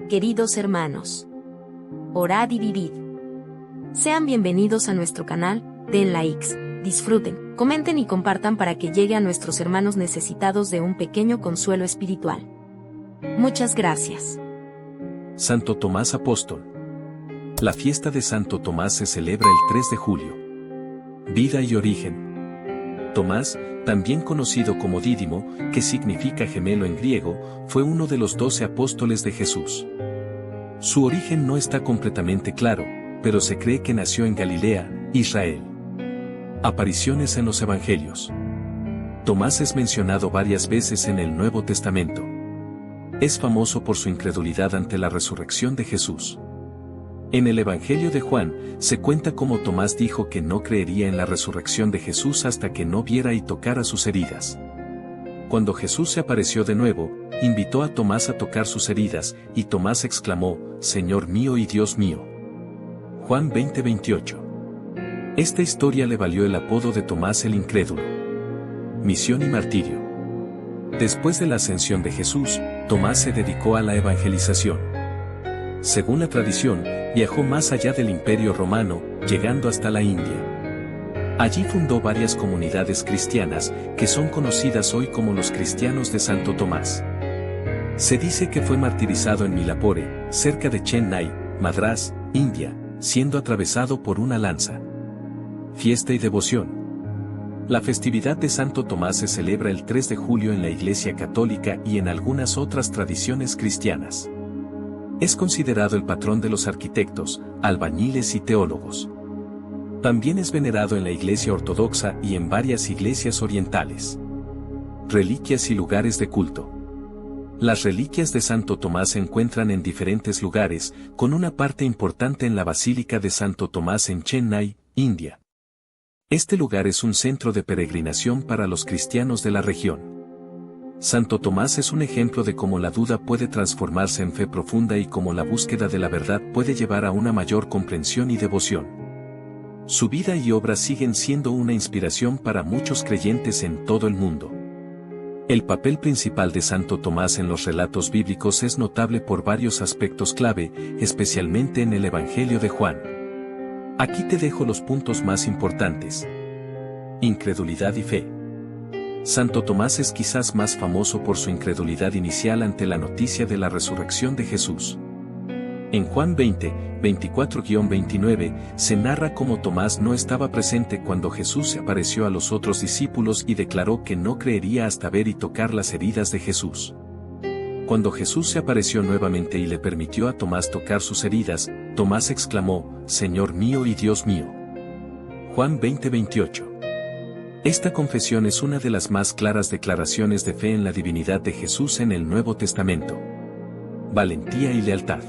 Queridos hermanos, orad y vivid. Sean bienvenidos a nuestro canal, den likes, disfruten, comenten y compartan para que llegue a nuestros hermanos necesitados de un pequeño consuelo espiritual. Muchas gracias. Santo Tomás Apóstol. La fiesta de Santo Tomás se celebra el 3 de julio. Vida y origen. Tomás, también conocido como Dídimo, que significa gemelo en griego, fue uno de los 12 apóstoles de Jesús. Su origen no está completamente claro, pero se cree que nació en Galilea, Israel. Apariciones en los Evangelios. Tomás es mencionado varias veces en el Nuevo Testamento. Es famoso por su incredulidad ante la resurrección de Jesús. En el Evangelio de Juan, se cuenta cómo Tomás dijo que no creería en la resurrección de Jesús hasta que no viera y tocara sus heridas. Cuando Jesús se apareció de nuevo, invitó a Tomás a tocar sus heridas, y Tomás exclamó, «Señor mío y Dios mío». Juan 20:28. Esta historia le valió el apodo de Tomás el Incrédulo. Misión y martirio. Después de la ascensión de Jesús, Tomás se dedicó a la evangelización. Según la tradición, viajó más allá del Imperio Romano, llegando hasta la India. Allí fundó varias comunidades cristianas, que son conocidas hoy como los cristianos de Santo Tomás. Se dice que fue martirizado en Milapore, cerca de Chennai, Madrás, India, siendo atravesado por una lanza. Fiesta y devoción. La festividad de Santo Tomás se celebra el 3 de julio en la Iglesia Católica y en algunas otras tradiciones cristianas. Es considerado el patrón de los arquitectos, albañiles y teólogos. También es venerado en la Iglesia Ortodoxa y en varias iglesias orientales. Reliquias y lugares de culto. Las reliquias de Santo Tomás se encuentran en diferentes lugares, con una parte importante en la Basílica de Santo Tomás en Chennai, India. Este lugar es un centro de peregrinación para los cristianos de la región. Santo Tomás es un ejemplo de cómo la duda puede transformarse en fe profunda y cómo la búsqueda de la verdad puede llevar a una mayor comprensión y devoción. Su vida y obra siguen siendo una inspiración para muchos creyentes en todo el mundo. El papel principal de Santo Tomás en los relatos bíblicos es notable por varios aspectos clave, especialmente en el Evangelio de Juan. Aquí te dejo los puntos más importantes. Incredulidad y fe. Santo Tomás es quizás más famoso por su incredulidad inicial ante la noticia de la resurrección de Jesús. En Juan 20, 24-29, se narra cómo Tomás no estaba presente cuando Jesús se apareció a los otros discípulos y declaró que no creería hasta ver y tocar las heridas de Jesús. Cuando Jesús se apareció nuevamente y le permitió a Tomás tocar sus heridas, Tomás exclamó, «Señor mío y Dios mío». Juan 20:28. Esta confesión es una de las más claras declaraciones de fe en la divinidad de Jesús en el Nuevo Testamento. Valentía y lealtad.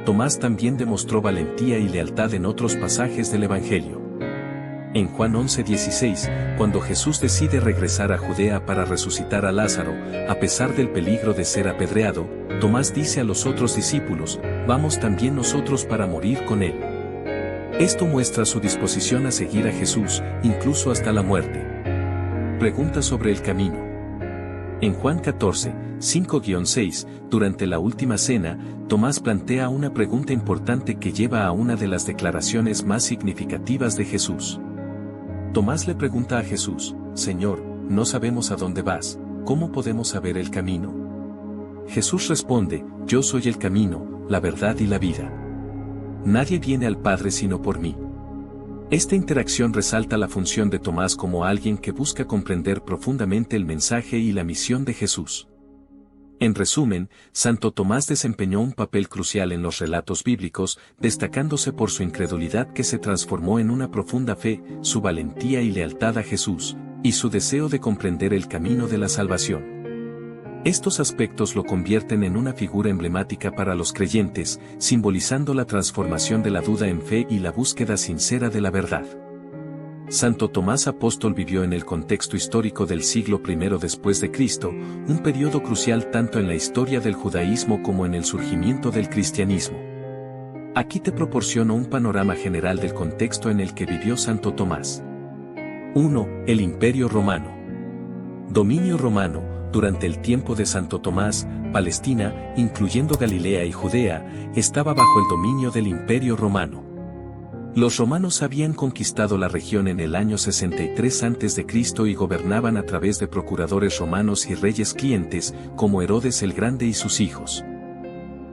Tomás también demostró valentía y lealtad en otros pasajes del Evangelio. En Juan 11:16, cuando Jesús decide regresar a Judea para resucitar a Lázaro, a pesar del peligro de ser apedreado, Tomás dice a los otros discípulos, «Vamos también nosotros para morir con él». Esto muestra su disposición a seguir a Jesús, incluso hasta la muerte. Pregunta sobre el camino. En Juan 14, 5-6, durante la última cena, Tomás plantea una pregunta importante que lleva a una de las declaraciones más significativas de Jesús. Tomás le pregunta a Jesús, «Señor, no sabemos a dónde vas, ¿cómo podemos saber el camino?» Jesús responde, «Yo soy el camino, la verdad y la vida. Nadie viene al Padre sino por mí». Esta interacción resalta la función de Tomás como alguien que busca comprender profundamente el mensaje y la misión de Jesús. En resumen, Santo Tomás desempeñó un papel crucial en los relatos bíblicos, destacándose por su incredulidad que se transformó en una profunda fe, su valentía y lealtad a Jesús, y su deseo de comprender el camino de la salvación. Estos aspectos lo convierten en una figura emblemática para los creyentes, simbolizando la transformación de la duda en fe y la búsqueda sincera de la verdad. Santo Tomás Apóstol vivió en el contexto histórico del siglo I después de Cristo, un periodo crucial tanto en la historia del judaísmo como en el surgimiento del cristianismo. Aquí te proporciono un panorama general del contexto en el que vivió Santo Tomás. 1. El Imperio Romano. Dominio romano. durante el tiempo de Santo Tomás, Palestina, incluyendo Galilea y Judea, estaba bajo el dominio del Imperio Romano. Los romanos habían conquistado la región en el año 63 a.C. y gobernaban a través de procuradores romanos y reyes clientes, como Herodes el Grande y sus hijos.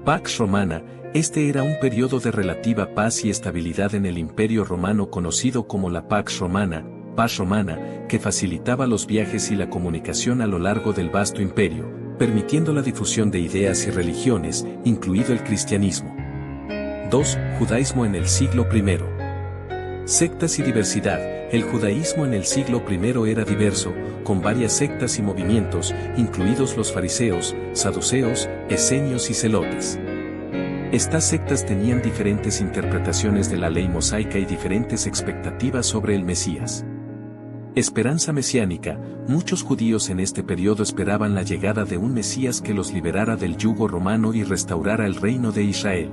Pax Romana, este era un periodo de relativa paz y estabilidad en el Imperio Romano conocido como la Pax Romana, paz romana, que facilitaba los viajes y la comunicación a lo largo del vasto imperio, permitiendo la difusión de ideas y religiones, incluido el cristianismo. 2. Judaísmo en el siglo I. Sectas y diversidad. El judaísmo en el siglo I era diverso, con varias sectas y movimientos, incluidos los fariseos, saduceos, esenios y celotes. Estas sectas tenían diferentes interpretaciones de la ley mosaica y diferentes expectativas sobre el Mesías. Esperanza mesiánica. Muchos judíos en este periodo esperaban la llegada de un Mesías que los liberara del yugo romano y restaurara el reino de Israel.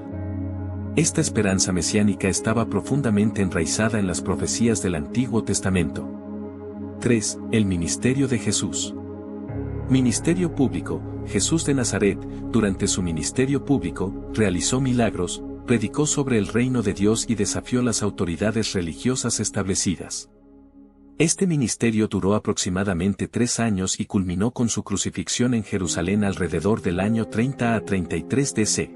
Esta esperanza mesiánica estaba profundamente enraizada en las profecías del Antiguo Testamento. 3. El ministerio de Jesús. Ministerio público. Jesús de Nazaret, durante su ministerio público, realizó milagros, predicó sobre el reino de Dios y desafió las autoridades religiosas establecidas. Este ministerio duró aproximadamente 3 años y culminó con su crucifixión en Jerusalén alrededor del año 30 a 33 d.C.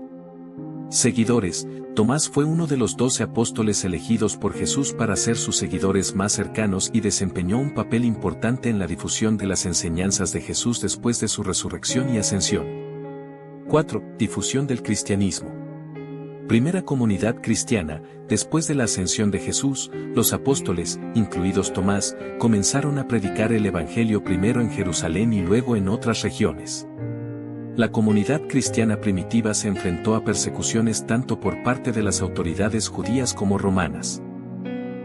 Seguidores. Tomás fue uno de los 12 apóstoles elegidos por Jesús para ser sus seguidores más cercanos y desempeñó un papel importante en la difusión de las enseñanzas de Jesús después de su resurrección y ascensión. 4. Difusión del cristianismo. Primera comunidad cristiana. Después de la ascensión de Jesús, los apóstoles, incluidos Tomás, comenzaron a predicar el Evangelio primero en Jerusalén y luego en otras regiones. La comunidad cristiana primitiva se enfrentó a persecuciones tanto por parte de las autoridades judías como romanas.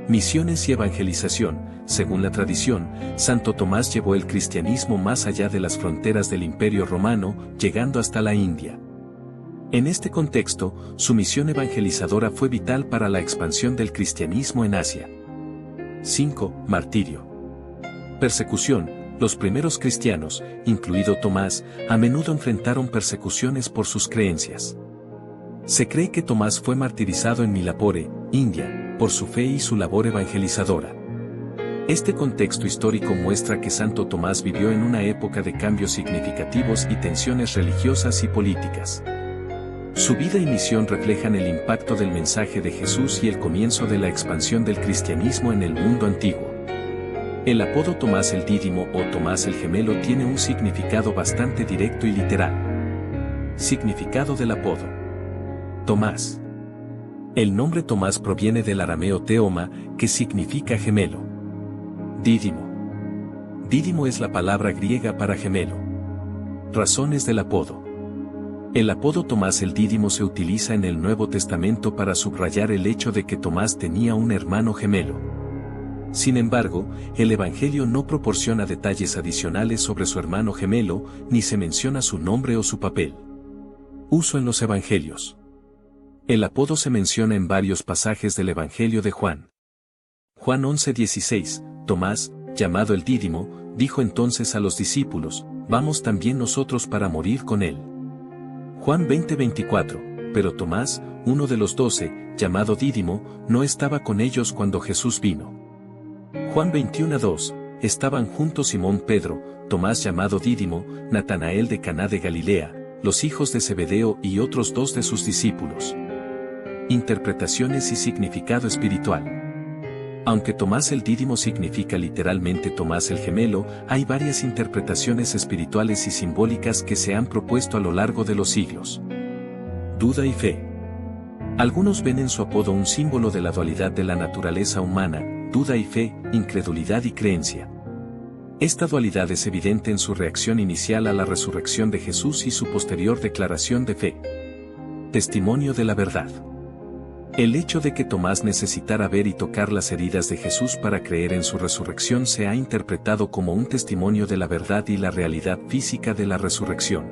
Misiones y evangelización. Según la tradición, Santo Tomás llevó el cristianismo más allá de las fronteras del Imperio Romano, llegando hasta la India. En este contexto, su misión evangelizadora fue vital para la expansión del cristianismo en Asia. 5. Martirio. Persecución. Los primeros cristianos, incluido Tomás, a menudo enfrentaron persecuciones por sus creencias. Se cree que Tomás fue martirizado en Milapore, India, por su fe y su labor evangelizadora. Este contexto histórico muestra que Santo Tomás vivió en una época de cambios significativos y tensiones religiosas y políticas. Su vida y misión reflejan el impacto del mensaje de Jesús y el comienzo de la expansión del cristianismo en el mundo antiguo. El apodo Tomás el Dídimo o Tomás el Gemelo tiene un significado bastante directo y literal. Significado del apodo. Tomás. El nombre Tomás proviene del arameo teoma, que significa gemelo. Dídimo. Dídimo es la palabra griega para gemelo. Razones del apodo. El apodo Tomás el Dídimo se utiliza en el Nuevo Testamento para subrayar el hecho de que Tomás tenía un hermano gemelo. Sin embargo, el Evangelio no proporciona detalles adicionales sobre su hermano gemelo, ni se menciona su nombre o su papel. Uso en los Evangelios. El apodo se menciona en varios pasajes del Evangelio de Juan. Juan 11:16, Tomás, llamado el Dídimo, dijo entonces a los discípulos, «Vamos también nosotros para morir con él». Juan 20:24, pero Tomás, uno de los 12, llamado Dídimo, no estaba con ellos cuando Jesús vino. Juan 21:2, estaban juntos Simón Pedro, Tomás llamado Dídimo, Natanael de Caná de Galilea, los hijos de Zebedeo y otros 2 de sus discípulos. Interpretaciones y significado espiritual. Aunque Tomás el Dídimo significa literalmente Tomás el Gemelo, hay varias interpretaciones espirituales y simbólicas que se han propuesto a lo largo de los siglos. Duda y fe. Algunos ven en su apodo un símbolo de la dualidad de la naturaleza humana, duda y fe, incredulidad y creencia. Esta dualidad es evidente en su reacción inicial a la resurrección de Jesús y su posterior declaración de fe. Testimonio de la verdad. El hecho de que Tomás necesitara ver y tocar las heridas de Jesús para creer en su resurrección se ha interpretado como un testimonio de la verdad y la realidad física de la resurrección.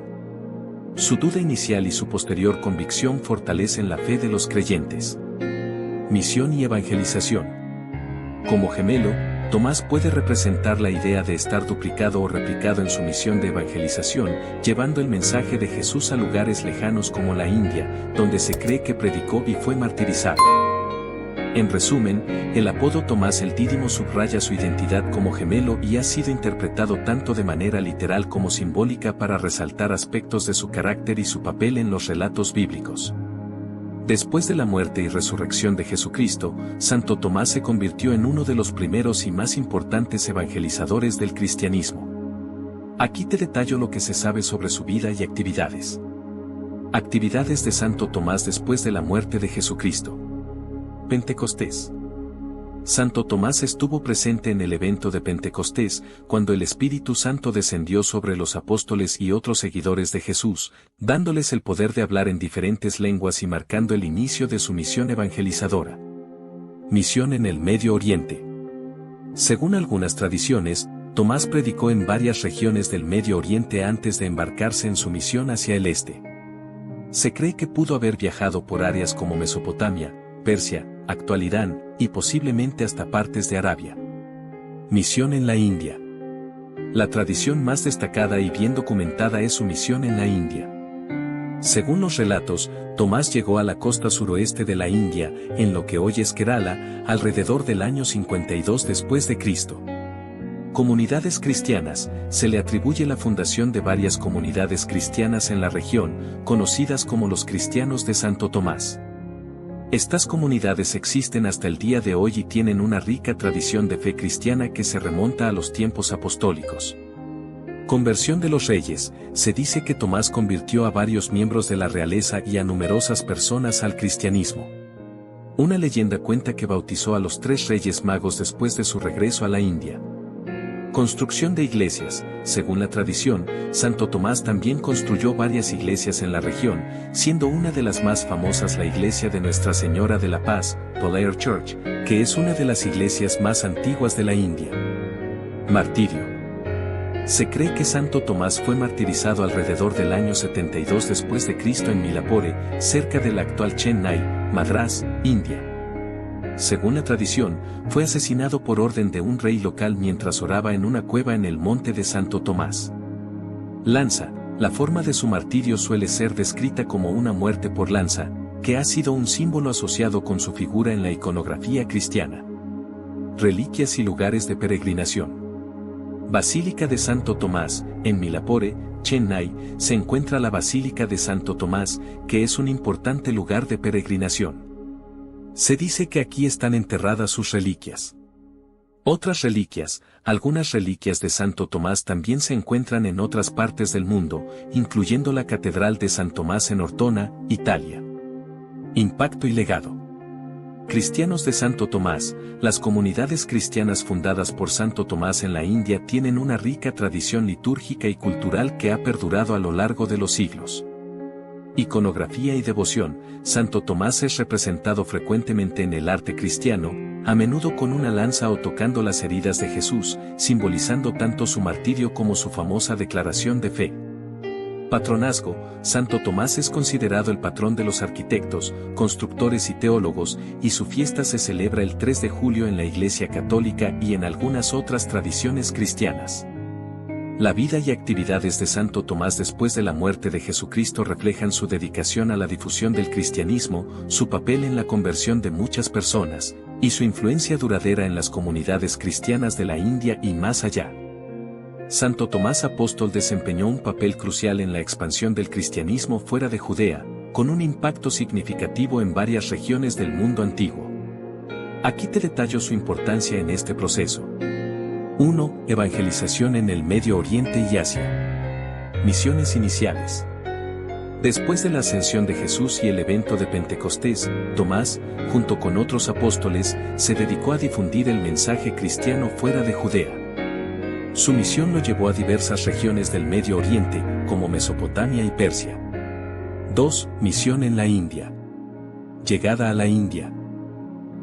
Su duda inicial y su posterior convicción fortalecen la fe de los creyentes. Misión y evangelización. Como gemelo, Tomás puede representar la idea de estar duplicado o replicado en su misión de evangelización, llevando el mensaje de Jesús a lugares lejanos como la India, donde se cree que predicó y fue martirizado. En resumen, el apodo Tomás el Dídimo subraya su identidad como gemelo y ha sido interpretado tanto de manera literal como simbólica para resaltar aspectos de su carácter y su papel en los relatos bíblicos. Después de la muerte y resurrección de Jesucristo, Santo Tomás se convirtió en uno de los primeros y más importantes evangelizadores del cristianismo. Aquí te detallo lo que se sabe sobre su vida y actividades. Actividades de Santo Tomás después de la muerte de Jesucristo. Pentecostés. Santo Tomás estuvo presente en el evento de Pentecostés, cuando el Espíritu Santo descendió sobre los apóstoles y otros seguidores de Jesús, dándoles el poder de hablar en diferentes lenguas y marcando el inicio de su misión evangelizadora. Misión en el Medio Oriente. Según algunas tradiciones, Tomás predicó en varias regiones del Medio Oriente antes de embarcarse en su misión hacia el este. Se cree que pudo haber viajado por áreas como Mesopotamia, Persia, actual Irán, y posiblemente hasta partes de Arabia. Misión en la India. La tradición más destacada y bien documentada es su misión en la India. Según los relatos, Tomás llegó a la costa suroeste de la India, en lo que hoy es Kerala, alrededor del año 52 después de Cristo. Comunidades cristianas, se le atribuye la fundación de varias comunidades cristianas en la región, conocidas como los cristianos de Santo Tomás. Estas comunidades existen hasta el día de hoy y tienen una rica tradición de fe cristiana que se remonta a los tiempos apostólicos. Conversión de los reyes, se dice que Tomás convirtió a varios miembros de la realeza y a numerosas personas al cristianismo. Una leyenda cuenta que bautizó a los 3 reyes magos después de su regreso a la India. Construcción de iglesias. Según la tradición, Santo Tomás también construyó varias iglesias en la región, siendo una de las más famosas la iglesia de Nuestra Señora de la Paz, Polaire Church, que es una de las iglesias más antiguas de la India. Martirio. Se cree que Santo Tomás fue martirizado alrededor del año 72 después de Cristo en Milapore, cerca de la actual Chennai, Madrás, India. Según la tradición, fue asesinado por orden de un rey local mientras oraba en una cueva en el monte de Santo Tomás. Lanza. La forma de su martirio suele ser descrita como una muerte por lanza, que ha sido un símbolo asociado con su figura en la iconografía cristiana. Reliquias y lugares de peregrinación. Basílica de Santo Tomás. En Milapore, Chennai, se encuentra la Basílica de Santo Tomás, que es un importante lugar de peregrinación. Se dice que aquí están enterradas sus reliquias. Otras reliquias, algunas reliquias de Santo Tomás también se encuentran en otras partes del mundo, incluyendo la Catedral de San Tomás en Ortona, Italia. Impacto y legado. Cristianos de Santo Tomás. Las comunidades cristianas fundadas por Santo Tomás en la India tienen una rica tradición litúrgica y cultural que ha perdurado a lo largo de los siglos. Iconografía y devoción. Santo Tomás es representado frecuentemente en el arte cristiano, a menudo con una lanza o tocando las heridas de Jesús, simbolizando tanto su martirio como su famosa declaración de fe. Patronazgo. Santo Tomás es considerado el patrón de los arquitectos, constructores y teólogos, y su fiesta se celebra el 3 de julio en la Iglesia Católica y en algunas otras tradiciones cristianas. La vida y actividades de Santo Tomás después de la muerte de Jesucristo reflejan su dedicación a la difusión del cristianismo, su papel en la conversión de muchas personas, y su influencia duradera en las comunidades cristianas de la India y más allá. Santo Tomás Apóstol desempeñó un papel crucial en la expansión del cristianismo fuera de Judea, con un impacto significativo en varias regiones del mundo antiguo. Aquí te detallo su importancia en este proceso. 1. Evangelización en el Medio Oriente y Asia. Misiones iniciales. Después de la ascensión de Jesús y el evento de Pentecostés, Tomás, junto con otros apóstoles, se dedicó a difundir el mensaje cristiano fuera de Judea. Su misión lo llevó a diversas regiones del Medio Oriente, como Mesopotamia y Persia. 2. Misión en la India. Llegada a la India.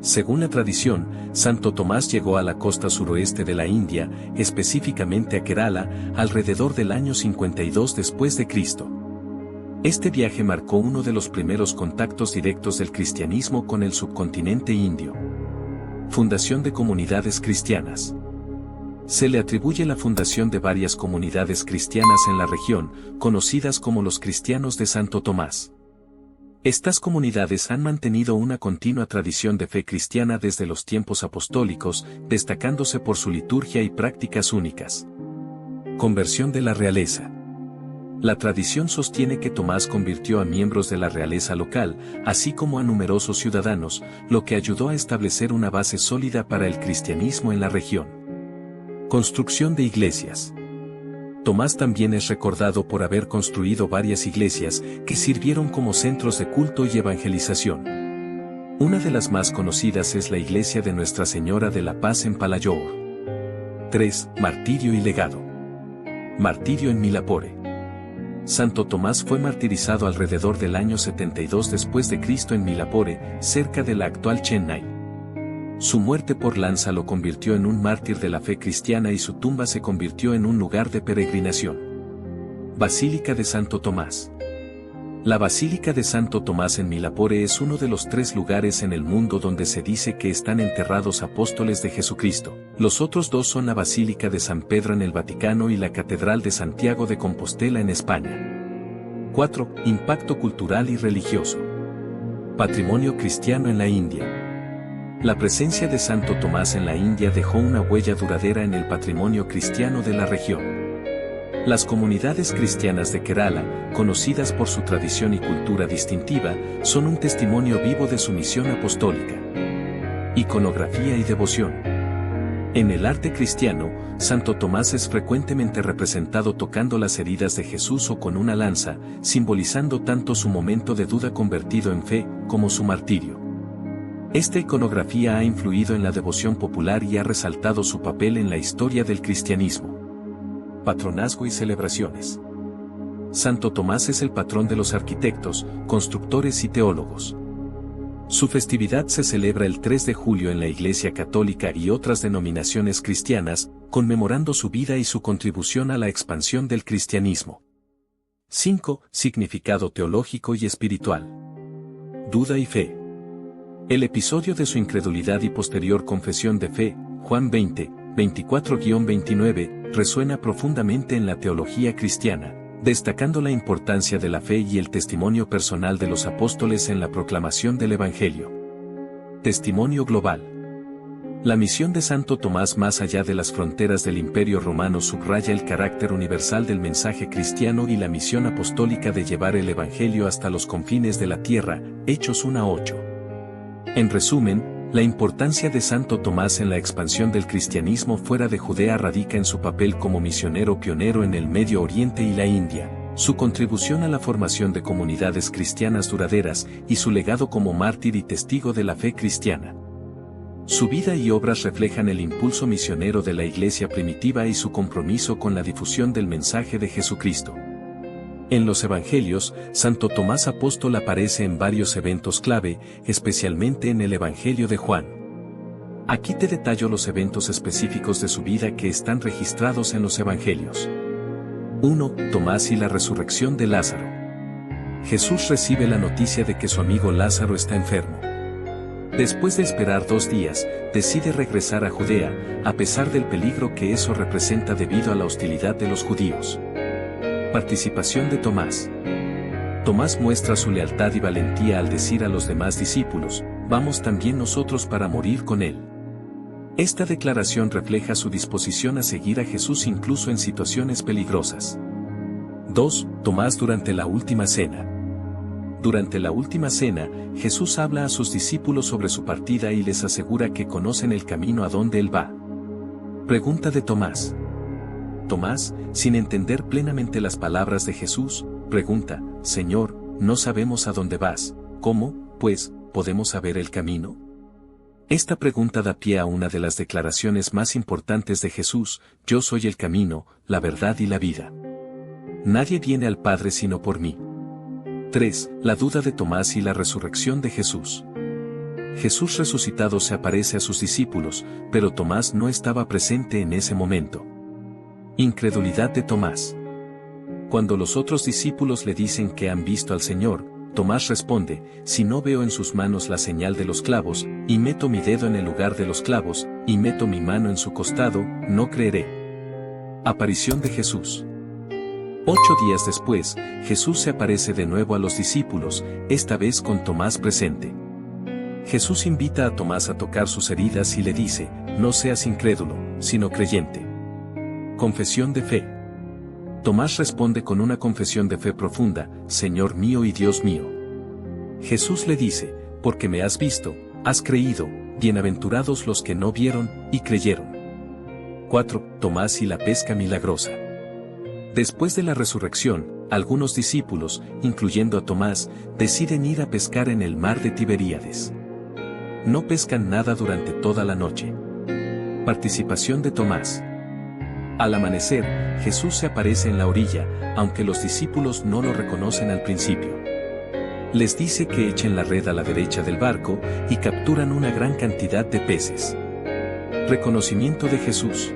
Según la tradición, Santo Tomás llegó a la costa suroeste de la India, específicamente a Kerala, alrededor del año 52 después de Cristo. Este viaje marcó uno de los primeros contactos directos del cristianismo con el subcontinente indio. Fundación de comunidades cristianas. Se le atribuye la fundación de varias comunidades cristianas en la región, conocidas como los cristianos de Santo Tomás. Estas comunidades han mantenido una continua tradición de fe cristiana desde los tiempos apostólicos, destacándose por su liturgia y prácticas únicas. Conversión de la realeza. La tradición sostiene que Tomás convirtió a miembros de la realeza local, así como a numerosos ciudadanos, lo que ayudó a establecer una base sólida para el cristianismo en la región. Construcción de iglesias. Tomás también es recordado por haber construido varias iglesias que sirvieron como centros de culto y evangelización. Una de las más conocidas es la iglesia de Nuestra Señora de la Paz en Palayor. 3. Martirio y legado. Martirio en Milapore. Santo Tomás fue martirizado alrededor del año 72 después de Cristo en Milapore, cerca de la actual Chennai. Su muerte por lanza lo convirtió en un mártir de la fe cristiana y su tumba se convirtió en un lugar de peregrinación. Basílica de Santo Tomás. La Basílica de Santo Tomás en Milapore es uno de los 3 lugares en el mundo donde se dice que están enterrados apóstoles de Jesucristo. Los otros 2 son la Basílica de San Pedro en el Vaticano y la Catedral de Santiago de Compostela en España. 4. Impacto cultural y religioso. Patrimonio cristiano en la India. La presencia de Santo Tomás en la India dejó una huella duradera en el patrimonio cristiano de la región. Las comunidades cristianas de Kerala, conocidas por su tradición y cultura distintiva, son un testimonio vivo de su misión apostólica. Iconografía y devoción. En el arte cristiano, Santo Tomás es frecuentemente representado tocando las heridas de Jesús o con una lanza, simbolizando tanto su momento de duda convertido en fe, como su martirio. Esta iconografía ha influido en la devoción popular y ha resaltado su papel en la historia del cristianismo. Patronazgo y celebraciones. Santo Tomás es el patrón de los arquitectos, constructores y teólogos. Su festividad se celebra el 3 de julio en la Iglesia Católica y otras denominaciones cristianas, conmemorando su vida y su contribución a la expansión del cristianismo. 5. Significado teológico y espiritual. Duda y fe. El episodio de su incredulidad y posterior confesión de fe, Juan 20, 24-29, resuena profundamente en la teología cristiana, destacando la importancia de la fe y el testimonio personal de los apóstoles en la proclamación del Evangelio. Testimonio global. La misión de Santo Tomás más allá de las fronteras del Imperio Romano subraya el carácter universal del mensaje cristiano y la misión apostólica de llevar el Evangelio hasta los confines de la tierra, Hechos 1:8. En resumen, la importancia de Santo Tomás en la expansión del cristianismo fuera de Judea radica en su papel como misionero pionero en el Medio Oriente y la India, su contribución a la formación de comunidades cristianas duraderas y su legado como mártir y testigo de la fe cristiana. Su vida y obras reflejan el impulso misionero de la Iglesia primitiva y su compromiso con la difusión del mensaje de Jesucristo. En los Evangelios, Santo Tomás Apóstol aparece en varios eventos clave, especialmente en el Evangelio de Juan. Aquí te detallo los eventos específicos de su vida que están registrados en los Evangelios. 1. Tomás y la resurrección de Lázaro. Jesús recibe la noticia de que su amigo Lázaro está enfermo. Después de esperar 2 días, decide regresar a Judea, a pesar del peligro que eso representa debido a la hostilidad de los judíos. Participación de Tomás. Tomás muestra su lealtad y valentía al decir a los demás discípulos, vamos también nosotros para morir con él. Esta declaración refleja su disposición a seguir a Jesús incluso en situaciones peligrosas. 2. Tomás durante la última cena. Durante la última cena, Jesús habla a sus discípulos sobre su partida y les asegura que conocen el camino a donde él va. Pregunta de Tomás. Tomás, sin entender plenamente las palabras de Jesús, pregunta, Señor, no sabemos a dónde vas, ¿cómo, pues, podemos saber el camino? Esta pregunta da pie a una de las declaraciones más importantes de Jesús, yo soy el camino, la verdad y la vida. Nadie viene al Padre sino por mí. 3. La duda de Tomás y la resurrección de Jesús. Jesús resucitado se aparece a sus discípulos, pero Tomás no estaba presente en ese momento. Incredulidad de Tomás. Cuando los otros discípulos le dicen que han visto al Señor, Tomás responde, si no veo en sus manos la señal de los clavos, y meto mi dedo en el lugar de los clavos, y meto mi mano en su costado, no creeré. Aparición de Jesús. 8 días después, Jesús se aparece de nuevo a los discípulos, esta vez con Tomás presente. Jesús invita a Tomás a tocar sus heridas y le dice, no seas incrédulo, sino creyente. Confesión de fe. Tomás responde con una confesión de fe profunda, Señor mío y Dios mío. Jesús le dice, porque me has visto, has creído, bienaventurados los que no vieron y creyeron. 4. Tomás y la pesca milagrosa. Después de la resurrección, algunos discípulos, incluyendo a Tomás, deciden ir a pescar en el mar de Tiberíades. No pescan nada durante toda la noche. Participación de Tomás. Al amanecer, Jesús se aparece en la orilla, aunque los discípulos no lo reconocen al principio. Les dice que echen la red a la derecha del barco y capturan una gran cantidad de peces. Reconocimiento de Jesús.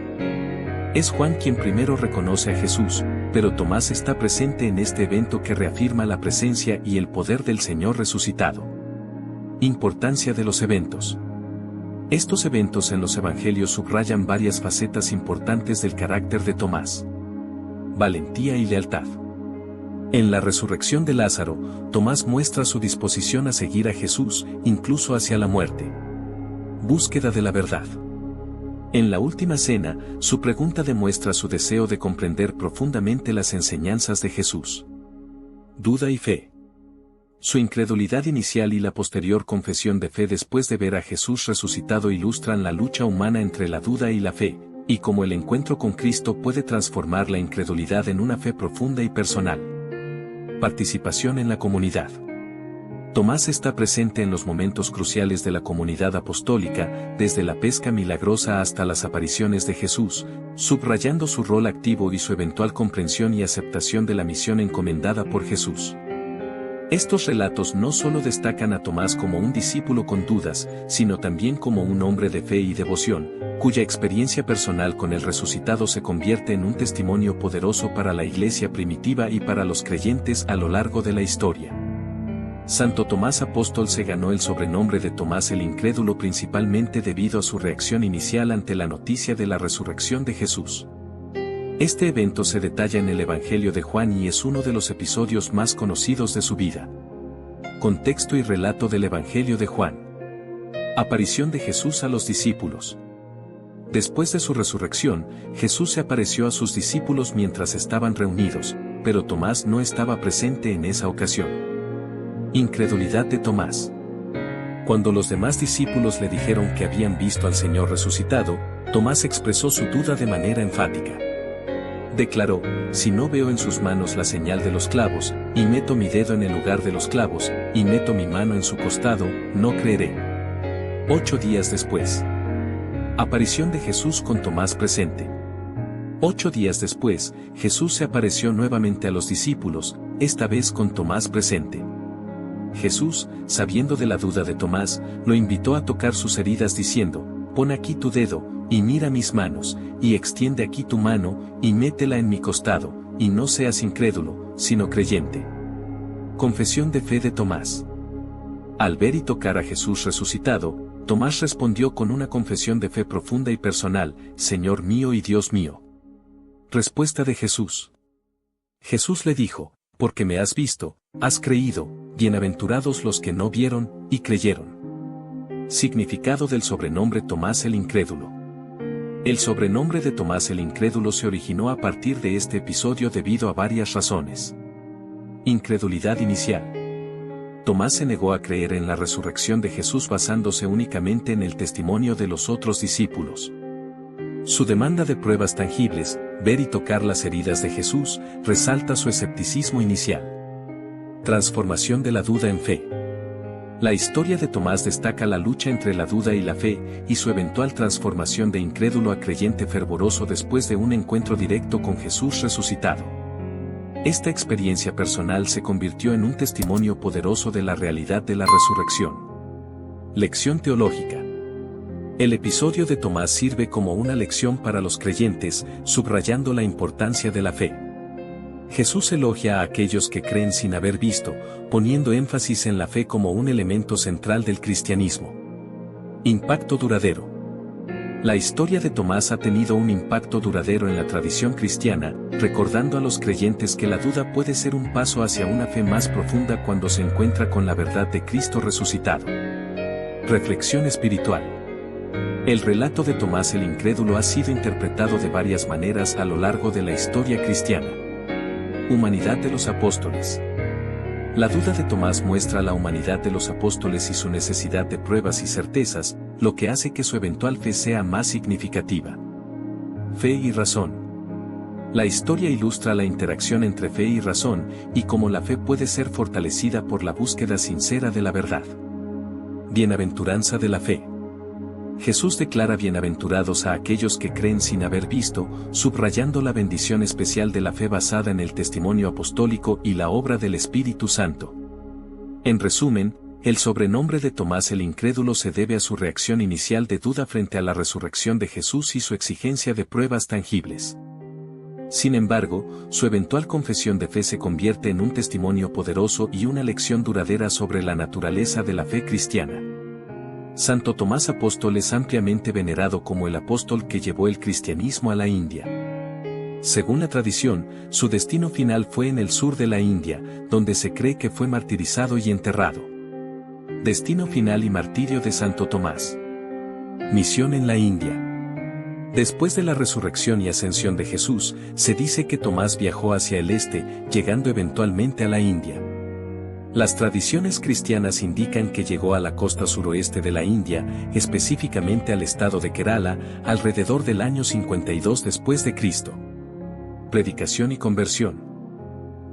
Es Juan quien primero reconoce a Jesús, pero Tomás está presente en este evento que reafirma la presencia y el poder del Señor resucitado. Importancia de los eventos. Estos eventos en los evangelios subrayan varias facetas importantes del carácter de Tomás. Valentía y lealtad. En la resurrección de Lázaro, Tomás muestra su disposición a seguir a Jesús, incluso hacia la muerte. Búsqueda de la verdad. En la última cena, su pregunta demuestra su deseo de comprender profundamente las enseñanzas de Jesús. Duda y fe. Su incredulidad inicial y la posterior confesión de fe después de ver a Jesús resucitado ilustran la lucha humana entre la duda y la fe, y cómo el encuentro con Cristo puede transformar la incredulidad en una fe profunda y personal. Participación en la comunidad. Tomás está presente en los momentos cruciales de la comunidad apostólica, desde la pesca milagrosa hasta las apariciones de Jesús, subrayando su rol activo y su eventual comprensión y aceptación de la misión encomendada por Jesús. Estos relatos no solo destacan a Tomás como un discípulo con dudas, sino también como un hombre de fe y devoción, cuya experiencia personal con el resucitado se convierte en un testimonio poderoso para la iglesia primitiva y para los creyentes a lo largo de la historia. Santo Tomás Apóstol se ganó el sobrenombre de Tomás el Incrédulo principalmente debido a su reacción inicial ante la noticia de la resurrección de Jesús. Este evento se detalla en el Evangelio de Juan y es uno de los episodios más conocidos de su vida. Contexto y relato del Evangelio de Juan. Aparición de Jesús a los discípulos. Después de su resurrección, Jesús se apareció a sus discípulos mientras estaban reunidos, pero Tomás no estaba presente en esa ocasión. Incredulidad de Tomás. Cuando los demás discípulos le dijeron que habían visto al Señor resucitado, Tomás expresó su duda de manera enfática. Declaró, si no veo en sus manos la señal de los clavos, y meto mi dedo en el lugar de los clavos, y meto mi mano en su costado, no creeré. 8 días después. Aparición de Jesús con Tomás presente. 8 días después, Jesús se apareció nuevamente a los discípulos, esta vez con Tomás presente. Jesús, sabiendo de la duda de Tomás, lo invitó a tocar sus heridas diciendo, pon aquí tu dedo, y mira mis manos, y extiende aquí tu mano, y métela en mi costado, y no seas incrédulo, sino creyente. Confesión de fe de Tomás. Al ver y tocar a Jesús resucitado, Tomás respondió con una confesión de fe profunda y personal, Señor mío y Dios mío. Respuesta de Jesús. Jesús le dijo, porque me has visto, has creído, bienaventurados los que no vieron y creyeron. Significado del sobrenombre Tomás el Incrédulo. El sobrenombre de Tomás el Incrédulo se originó a partir de este episodio debido a varias razones. Incredulidad inicial. Tomás se negó a creer en la resurrección de Jesús basándose únicamente en el testimonio de los otros discípulos. Su demanda de pruebas tangibles, ver y tocar las heridas de Jesús, resalta su escepticismo inicial. Transformación de la duda en fe. La historia de Tomás destaca la lucha entre la duda y la fe, y su eventual transformación de incrédulo a creyente fervoroso después de un encuentro directo con Jesús resucitado. Esta experiencia personal se convirtió en un testimonio poderoso de la realidad de la resurrección. Lección teológica. El episodio de Tomás sirve como una lección para los creyentes, subrayando la importancia de la fe. Jesús elogia a aquellos que creen sin haber visto, poniendo énfasis en la fe como un elemento central del cristianismo. Impacto duradero. La historia de Tomás ha tenido un impacto duradero en la tradición cristiana, recordando a los creyentes que la duda puede ser un paso hacia una fe más profunda cuando se encuentra con la verdad de Cristo resucitado. Reflexión espiritual. El relato de Tomás el incrédulo ha sido interpretado de varias maneras a lo largo de la historia cristiana. Humanidad de los apóstoles. La duda de Tomás muestra la humanidad de los apóstoles y su necesidad de pruebas y certezas, lo que hace que su eventual fe sea más significativa. Fe y razón. La historia ilustra la interacción entre fe y razón, y cómo la fe puede ser fortalecida por la búsqueda sincera de la verdad. Bienaventuranza de la fe. Jesús declara bienaventurados a aquellos que creen sin haber visto, subrayando la bendición especial de la fe basada en el testimonio apostólico y la obra del Espíritu Santo. En resumen, el sobrenombre de Tomás el incrédulo se debe a su reacción inicial de duda frente a la resurrección de Jesús y su exigencia de pruebas tangibles. Sin embargo, su eventual confesión de fe se convierte en un testimonio poderoso y una lección duradera sobre la naturaleza de la fe cristiana. Santo Tomás Apóstol es ampliamente venerado como el apóstol que llevó el cristianismo a la India. Según la tradición, su destino final fue en el sur de la India, donde se cree que fue martirizado y enterrado. Destino final y martirio de Santo Tomás. Misión en la India. Después de la resurrección y ascensión de Jesús, se dice que Tomás viajó hacia el este, llegando eventualmente a la India. Las tradiciones cristianas indican que llegó a la costa suroeste de la India, específicamente al estado de Kerala, alrededor del año 52 después de Cristo. Predicación y conversión.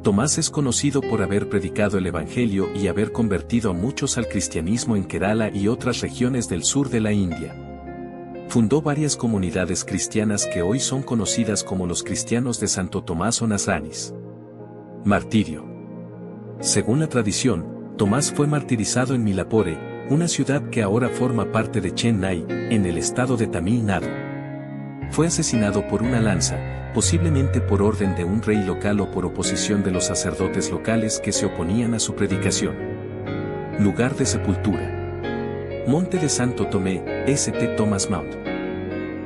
Tomás es conocido por haber predicado el Evangelio y haber convertido a muchos al cristianismo en Kerala y otras regiones del sur de la India. Fundó varias comunidades cristianas que hoy son conocidas como los cristianos de Santo Tomás o Nasranis. Martirio. Según la tradición, Tomás fue martirizado en Milapore, una ciudad que ahora forma parte de Chennai, en el estado de Tamil Nadu. Fue asesinado por una lanza, posiblemente por orden de un rey local o por oposición de los sacerdotes locales que se oponían a su predicación. Lugar de sepultura. Monte de Santo Tomé, St. Thomas Mount.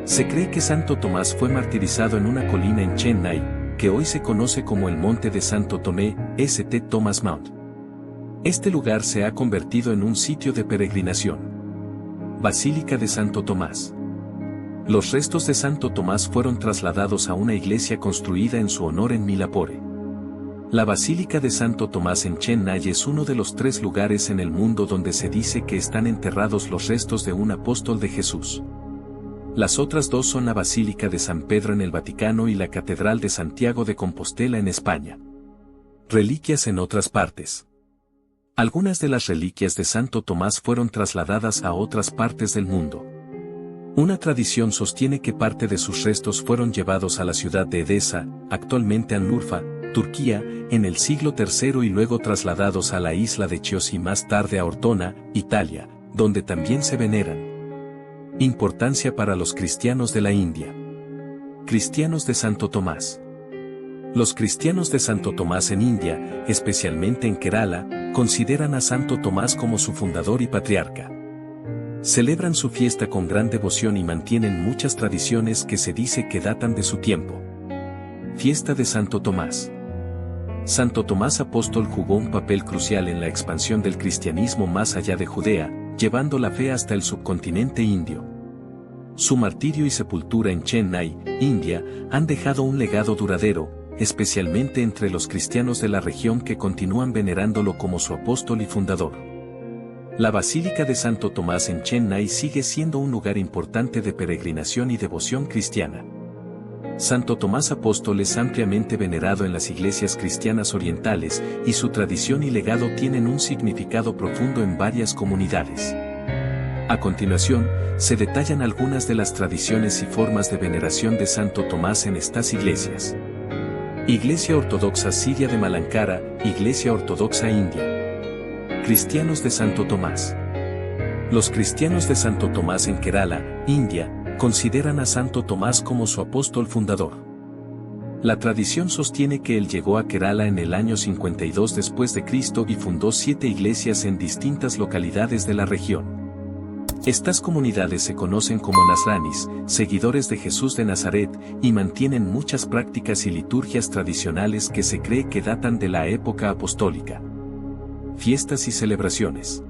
Se cree que Santo Tomás fue martirizado en una colina en Chennai, que hoy se conoce como el Monte de Santo Tomé, St. Thomas Mount. Este lugar se ha convertido en un sitio de peregrinación. Basílica de Santo Tomás. Los restos de Santo Tomás fueron trasladados a una iglesia construida en su honor en Milapore. La Basílica de Santo Tomás en Chennai es uno de los 3 lugares en el mundo donde se dice que están enterrados los restos de un apóstol de Jesús. Las otras 2 son la Basílica de San Pedro en el Vaticano y la Catedral de Santiago de Compostela en España. Reliquias en otras partes. Algunas de las reliquias de Santo Tomás fueron trasladadas a otras partes del mundo. Una tradición sostiene que parte de sus restos fueron llevados a la ciudad de Edesa, actualmente Anlurfa, Turquía, en el siglo III y luego trasladados a la isla de Chios y más tarde a Ortona, Italia, donde también se veneran. Importancia para los cristianos de la India. Cristianos de Santo Tomás. Los cristianos de Santo Tomás en India, especialmente en Kerala, consideran a Santo Tomás como su fundador y patriarca. Celebran su fiesta con gran devoción y mantienen muchas tradiciones que se dice que datan de su tiempo. Fiesta de Santo Tomás. Santo Tomás Apóstol jugó un papel crucial en la expansión del cristianismo más allá de Judea, llevando la fe hasta el subcontinente indio. Su martirio y sepultura en Chennai, India, han dejado un legado duradero, especialmente entre los cristianos de la región que continúan venerándolo como su apóstol y fundador. La Basílica de Santo Tomás en Chennai sigue siendo un lugar importante de peregrinación y devoción cristiana. Santo Tomás Apóstol es ampliamente venerado en las iglesias cristianas orientales y su tradición y legado tienen un significado profundo en varias comunidades. A continuación, se detallan algunas de las tradiciones y formas de veneración de Santo Tomás en estas iglesias. Iglesia Ortodoxa Siria de Malankara, Iglesia Ortodoxa India. Cristianos de Santo Tomás. Los cristianos de Santo Tomás en Kerala, India, consideran a Santo Tomás como su apóstol fundador. La tradición sostiene que él llegó a Kerala en el año 52 después de Cristo y fundó 7 iglesias en distintas localidades de la región. Estas comunidades se conocen como Nasranis, seguidores de Jesús de Nazaret, y mantienen muchas prácticas y liturgias tradicionales que se cree que datan de la época apostólica. Fiestas y celebraciones.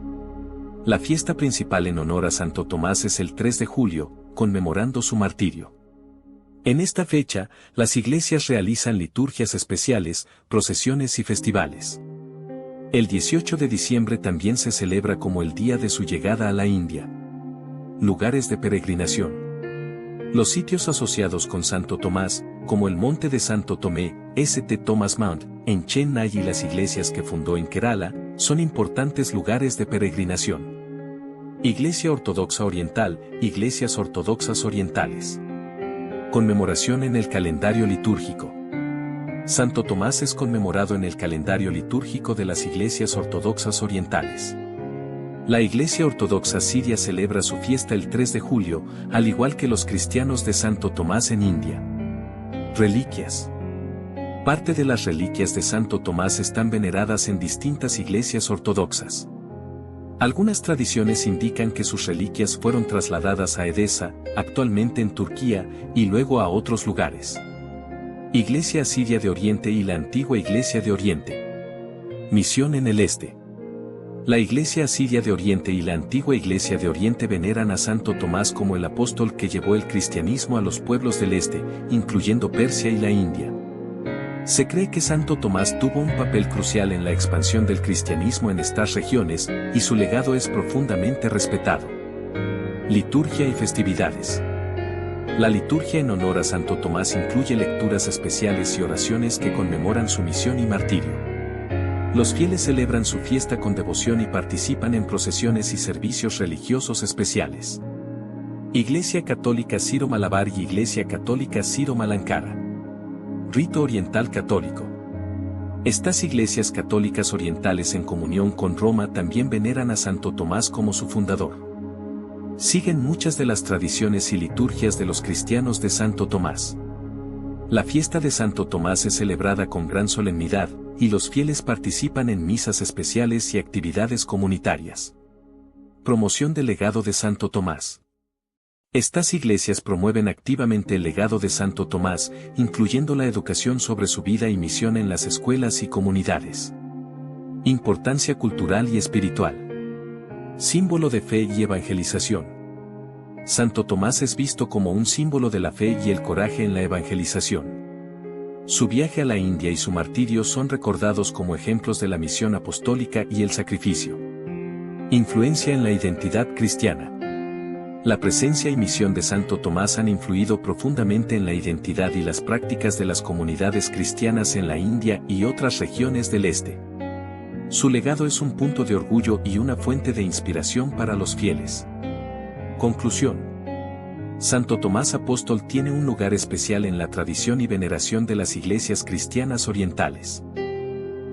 La fiesta principal en honor a Santo Tomás es el 3 de julio, conmemorando su martirio. En esta fecha, las iglesias realizan liturgias especiales, procesiones y festivales. El 18 de diciembre también se celebra como el día de su llegada a la India. Lugares de peregrinación. Los sitios asociados con Santo Tomás, como el Monte de Santo Tomé, St. Thomas Mount, en Chennai y las iglesias que fundó en Kerala, son importantes lugares de peregrinación. Iglesia Ortodoxa Oriental, Iglesias Ortodoxas Orientales. Conmemoración en el calendario litúrgico. Santo Tomás es conmemorado en el calendario litúrgico de las iglesias ortodoxas orientales. La Iglesia Ortodoxa Siria celebra su fiesta el 3 de julio, al igual que los cristianos de Santo Tomás en India. Reliquias. Parte de las reliquias de Santo Tomás están veneradas en distintas iglesias ortodoxas. Algunas tradiciones indican que sus reliquias fueron trasladadas a Edesa, actualmente en Turquía, y luego a otros lugares. Iglesia Asiria de Oriente y la Antigua Iglesia de Oriente. Misión en el Este. La Iglesia Asiria de Oriente y la Antigua Iglesia de Oriente veneran a Santo Tomás como el apóstol que llevó el cristianismo a los pueblos del Este, incluyendo Persia y la India. Se cree que Santo Tomás tuvo un papel crucial en la expansión del cristianismo en estas regiones, y su legado es profundamente respetado. Liturgia y festividades. La liturgia en honor a Santo Tomás incluye lecturas especiales y oraciones que conmemoran su misión y martirio. Los fieles celebran su fiesta con devoción y participan en procesiones y servicios religiosos especiales. Iglesia Católica Siro-Malabar y Iglesia Católica Siro-Malankara. Rito Oriental Católico. Estas iglesias católicas orientales en comunión con Roma también veneran a Santo Tomás como su fundador. Siguen muchas de las tradiciones y liturgias de los cristianos de Santo Tomás. La fiesta de Santo Tomás es celebrada con gran solemnidad, y los fieles participan en misas especiales y actividades comunitarias. Promoción del legado de Santo Tomás. Estas iglesias promueven activamente el legado de Santo Tomás, incluyendo la educación sobre su vida y misión en las escuelas y comunidades. Importancia cultural y espiritual. Símbolo de fe y evangelización. Santo Tomás es visto como un símbolo de la fe y el coraje en la evangelización. Su viaje a la India y su martirio son recordados como ejemplos de la misión apostólica y el sacrificio. Influencia en la identidad cristiana. La presencia y misión de Santo Tomás han influido profundamente en la identidad y las prácticas de las comunidades cristianas en la India y otras regiones del este. Su legado es un punto de orgullo y una fuente de inspiración para los fieles. Conclusión. Santo Tomás Apóstol tiene un lugar especial en la tradición y veneración de las iglesias cristianas orientales.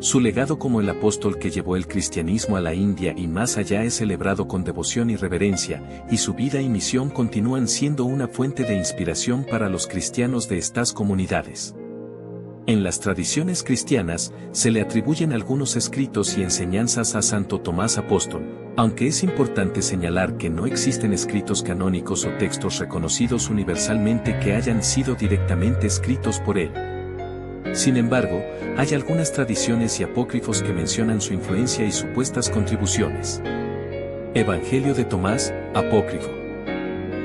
Su legado como el apóstol que llevó el cristianismo a la India y más allá es celebrado con devoción y reverencia, y su vida y misión continúan siendo una fuente de inspiración para los cristianos de estas comunidades. En las tradiciones cristianas, se le atribuyen algunos escritos y enseñanzas a Santo Tomás Apóstol, aunque es importante señalar que no existen escritos canónicos o textos reconocidos universalmente que hayan sido directamente escritos por él. Sin embargo, hay algunas tradiciones y apócrifos que mencionan su influencia y supuestas contribuciones. Evangelio de Tomás, apócrifo.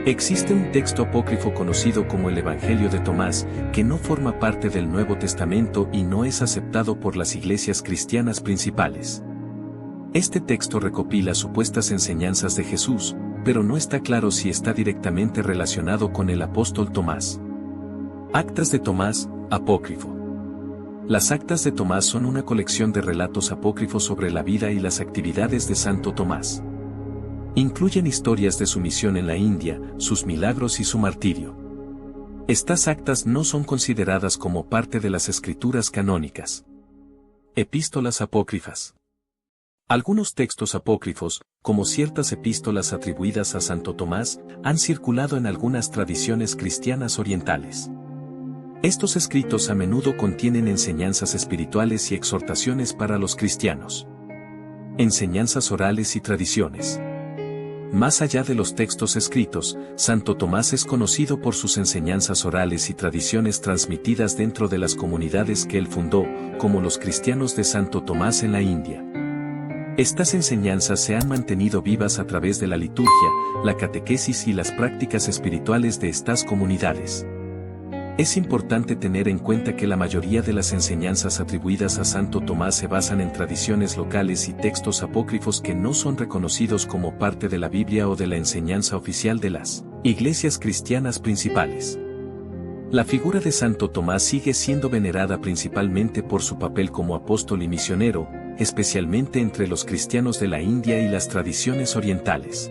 Existe un texto apócrifo conocido como el Evangelio de Tomás, que no forma parte del Nuevo Testamento y no es aceptado por las iglesias cristianas principales. Este texto recopila supuestas enseñanzas de Jesús, pero no está claro si está directamente relacionado con el apóstol Tomás. Actas de Tomás, apócrifo. Las Actas de Tomás son una colección de relatos apócrifos sobre la vida y las actividades de Santo Tomás. Incluyen historias de su misión en la India, sus milagros y su martirio. Estas actas no son consideradas como parte de las escrituras canónicas. Epístolas apócrifas. Algunos textos apócrifos, como ciertas epístolas atribuidas a Santo Tomás, han circulado en algunas tradiciones cristianas orientales. Estos escritos a menudo contienen enseñanzas espirituales y exhortaciones para los cristianos. Enseñanzas orales y tradiciones. Más allá de los textos escritos, Santo Tomás es conocido por sus enseñanzas orales y tradiciones transmitidas dentro de las comunidades que él fundó, como los cristianos de Santo Tomás en la India. Estas enseñanzas se han mantenido vivas a través de la liturgia, la catequesis y las prácticas espirituales de estas comunidades. Es importante tener en cuenta que la mayoría de las enseñanzas atribuidas a Santo Tomás se basan en tradiciones locales y textos apócrifos que no son reconocidos como parte de la Biblia o de la enseñanza oficial de las iglesias cristianas principales. La figura de Santo Tomás sigue siendo venerada principalmente por su papel como apóstol y misionero, especialmente entre los cristianos de la India y las tradiciones orientales.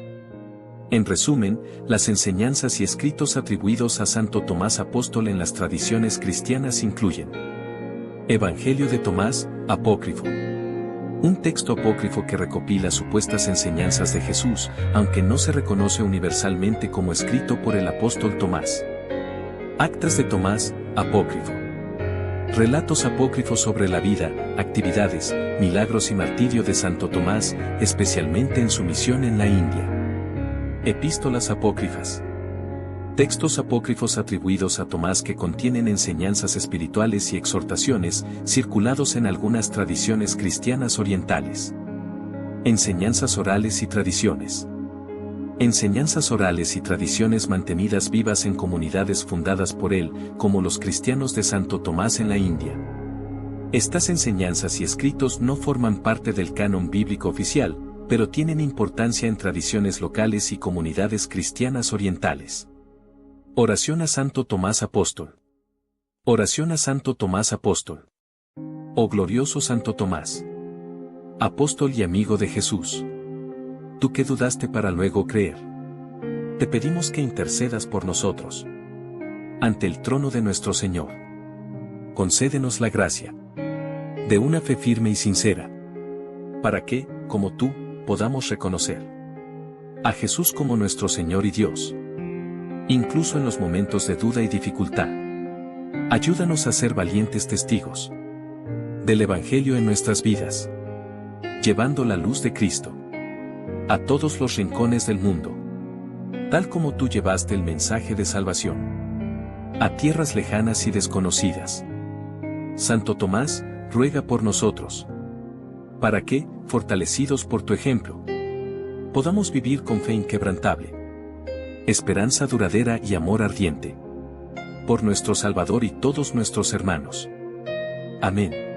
En resumen, las enseñanzas y escritos atribuidos a Santo Tomás Apóstol en las tradiciones cristianas incluyen: Evangelio de Tomás, apócrifo. Un texto apócrifo que recopila supuestas enseñanzas de Jesús, aunque no se reconoce universalmente como escrito por el apóstol Tomás. Actas de Tomás, apócrifo. Relatos apócrifos sobre la vida, actividades, milagros y martirio de Santo Tomás, especialmente en su misión en la India. Epístolas apócrifas. Textos apócrifos atribuidos a Tomás que contienen enseñanzas espirituales y exhortaciones, circulados en algunas tradiciones cristianas orientales. Enseñanzas orales y tradiciones. Enseñanzas orales y tradiciones mantenidas vivas en comunidades fundadas por él, como los cristianos de Santo Tomás en la India. Estas enseñanzas y escritos no forman parte del canon bíblico oficial, pero tienen importancia en tradiciones locales y comunidades cristianas orientales. Oración a Santo Tomás Apóstol. Oración a Santo Tomás Apóstol. Oh glorioso Santo Tomás, apóstol y amigo de Jesús, tú que dudaste para luego creer, te pedimos que intercedas por nosotros ante el trono de nuestro Señor. Concédenos la gracia de una fe firme y sincera, para que, como tú, podamos reconocer a Jesús como nuestro Señor y Dios, incluso en los momentos de duda y dificultad. Ayúdanos a ser valientes testigos del Evangelio en nuestras vidas, llevando la luz de Cristo a todos los rincones del mundo, tal como tú llevaste el mensaje de salvación a tierras lejanas y desconocidas. Santo Tomás, ruega por nosotros, para que, fortalecidos por tu ejemplo, podamos vivir con fe inquebrantable, esperanza duradera y amor ardiente, por nuestro Salvador y todos nuestros hermanos. Amén.